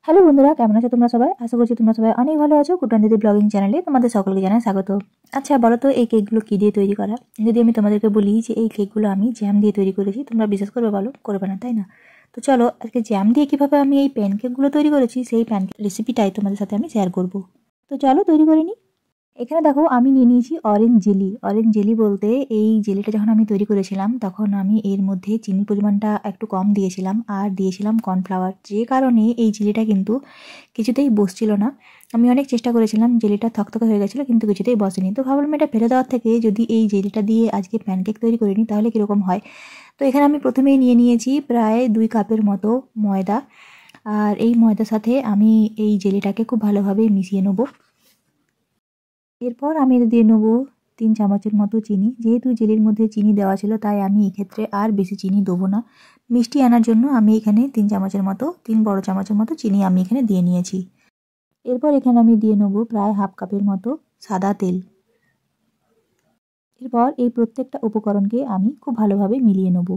Hello বন্ধুরা, কেমন আছো তোমরা সবাই? আশা করছি তোমরা সবাই অনেক ভালো আছো। কুটন দিদি ব্লগিং চ্যানেলে তোমাদের সকলকে জানাই স্বাগত। আচ্ছা বলো তো, এই কেকগুলো কী দিয়ে তৈরি করা? যদি আমি তোমাদেরকে বলি যে এই কেকগুলো আমি জ্যাম দিয়ে তৈরি করেছি, তোমরা বিশ্বাস করবে? বলো, করবে না তাই না? তো চলো আজকে জ্যাম দিয়ে কীভাবে আমি এই প্যানকেকগুলো তৈরি করেছি সেই প্যানকেক রেসিপিটাই তোমাদের সাথে আমি শেয়ার করব। তো চলো তৈরি করে নিই। এখানে দেখো আমি নিয়ে নিয়েছি অরেঞ্জ জেলি। অরেঞ্জ জেলি বলতে এই জেলিটা যখন আমি তৈরি করেছিলাম তখন আমি এর মধ্যে চিনির পরিমাণটা একটু কম দিয়েছিলাম আর দিয়েছিলাম কর্নফ্লাওয়ার, যে কারণে এই জেলিটা কিন্তু কিছুতেই বসছিল না। আমি অনেক চেষ্টা করেছিলাম, জেলিটা থকথকে হয়ে গেছিলো কিন্তু কিছুতেই বসেনি। তো ভাবলাম এটা ফেলে দেওয়ার থেকে যদি এই জেলিটা দিয়ে আজকে প্যানকেক তৈরি করে নিই তাহলে কীরকম হয়। তো এখানে আমি প্রথমেই নিয়ে নিয়েছি প্রায় 2 কাপের মতো ময়দা, আর এই ময়দার সাথে আমি এই জেলিটাকে খুব ভালোভাবে মিশিয়ে নেবো। এরপর আমি দিয়ে নেবো 3 চামচের মতো চিনি। যেহেতু জেলির মধ্যে চিনি দেওয়া ছিল তাই আমি এক্ষেত্রে আর বেশি চিনি দেবো না। মিষ্টি আনার জন্য আমি এখানে 3 চামচের মতো, 3 বড় চামচের মতো চিনি আমি এখানে দিয়ে নিয়েছি। এরপর এখানে আমি দিয়ে নেবো প্রায় হাফ কাপের মতো সাদা তেল। এরপর এই প্রত্যেকটা উপকরণকে আমি খুব ভালোভাবে মিলিয়ে নেব।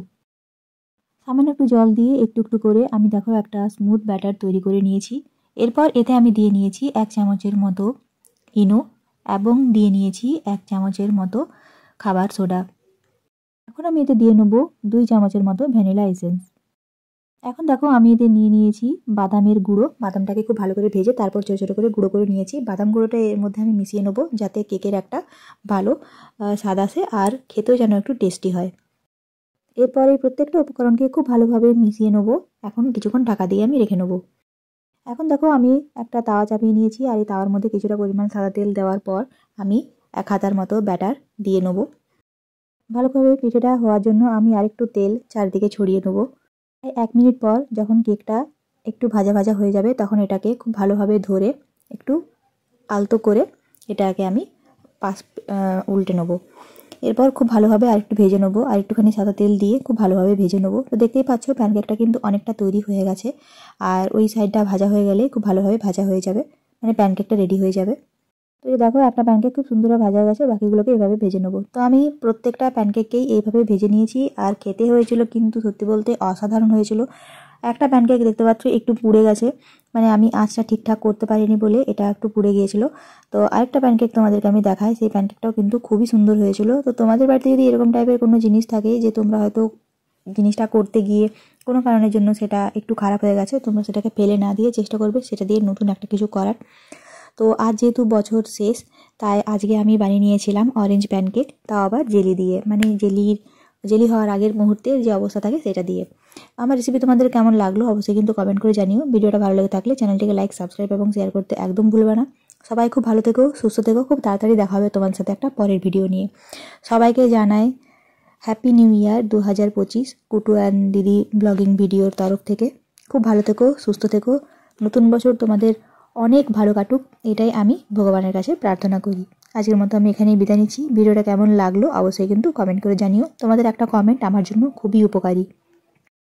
সামান্য একটু জল দিয়ে একটু একটু করে আমি দেখো একটা স্মুথ ব্যাটার তৈরি করে নিয়েছি। এরপর এতে আমি দিয়ে নিয়েছি 1 চামচের মতো ইনো এবং দিয়ে নিয়েছি 1 চামচের মতো খাবার সোডা। এখন আমি এতে দিয়ে নেব 2 চামচের মতো ভ্যানিলা এসেন্স। এখন দেখো আমি এতে নিয়ে নিয়েছি বাদামের গুঁড়ো। বাদামটাকে খুব ভালো করে ভেজে তারপর ছোটো ছোটো করে গুঁড়ো করে নিয়েছি। বাদাম গুঁড়োটা এর মধ্যে আমি মিশিয়ে নেবো যাতে কেকের একটা ভালো স্বাদ আসে আর খেতেও যেন একটু টেস্টি হয়। এরপর এই প্রত্যেকটা উপকরণকে খুব ভালোভাবে মিশিয়ে নেবো। এখন কিছুক্ষণ ঢাকা দিয়ে আমি রেখে নেবো। এখন দেখো আমি একটা তাওয়া চাপিয়ে নিয়েছি আর এই তাওয়ার মধ্যে কিছুটা পরিমাণ সাদা তেল দেওয়ার পর আমি 1 হাতার মতো ব্যাটার দিয়ে নেবো। ভালোভাবে পিঠেটা হওয়ার জন্য আমি আরেকটু তেল চারদিকে ছড়িয়ে দেবো। 1 মিনিট পর যখন কেকটা একটু ভাজা ভাজা হয়ে যাবে তখন এটাকে খুব ভালোভাবে ধরে একটু আলতো করে এটাকে আমি উল্টে নেবো। এরপর খুব ভালোভাবে আরেকটু ভেজে নেবো, আর একটুখানি সাদা তেল দিয়ে খুব ভালোভাবে ভেজে নেবো। তো দেখতেই পাচ্ছ প্যানকেকটা কিন্তু অনেকটা তৈরি হয়ে গেছে, আর ওই সাইডটা ভাজা হয়ে গেলে খুব ভালোভাবে ভাজা হয়ে যাবে, মানে প্যানকেকটা রেডি হয়ে যাবে। তো এই দেখো একটা প্যানকেক খুব সুন্দরভাবে ভাজা হয়ে গেছে, বাকিগুলোকে এভাবে ভেজে নেবো। তো আমি প্রত্যেকটা প্যানকেককেই এইভাবে ভেজে নিয়েছি আর খেতে হয়েছিল কিন্তু সত্যি বলতে অসাধারণ হয়েছিল। একটা প্যানকেক দেখতে পাচ্ছ একটু পুড়ে গেছে, মানে আমি আঁচটা ঠিকঠাক করতে পারিনি বলে এটা একটু পুড়ে গিয়েছিল। তো আরেকটা প্যানকেক তোমাদেরকে আমি দেখাই, সেই প্যানকেকটাও কিন্তু খুবই সুন্দর হয়েছিল। তো তোমাদের বাড়িতে যদি এরকম টাইপের কোনো জিনিস থাকে যে তোমরা হয়তো জিনিসটা করতে গিয়ে কোনো কারণের জন্য সেটা একটু খারাপ হয়ে গেছে, তোমরা সেটাকে ফেলে না দিয়ে চেষ্টা করবে সেটা দিয়ে নতুন একটা কিছু করার। তো আজ যেহেতু বছর শেষ তাই আজকে আমি বানিয়ে নিয়েছিলাম অরেঞ্জ প্যানকেক, তাও আবার জেলি দিয়ে, মানে জেলি হওয়ার আগের মুহূর্তের যে অবস্থা থাকে সেটা দিয়ে। আমার রেসিপি তোমাদের কেমন লাগলো অবশ্যই কিন্তু কমেন্ট করে জানিও। ভিডিওটা ভালো লেগে থাকলে চ্যানেলটিকে লাইক, সাবস্ক্রাইব এবং শেয়ার করতে একদম ভুলবে না। সবাই খুব ভালো থেকো, সুস্থ থেকো। খুব তাড়াতাড়ি দেখা হবে তোমার সাথে একটা পরের ভিডিও নিয়ে। সবাইকে জানাই happy new year 2025 Kutu and দিদি ব্লগিং ভিডিওর তরফ থেকে। খুব ভালো থেকো, সুস্থ থেকো। নতুন বছর তোমাদের অনেক ভালো কাটুক, এটাই আমি ভগবানের কাছে প্রার্থনা করি। আজকের মতো আমি এখানেই বিদায় নিচ্ছি। ভিডিওটা কেমন লাগলো অবশ্যই কিন্তু কমেন্ট করে জানিও। তোমাদের একটা কমেন্ট আমার জন্য খুবই উপকারী।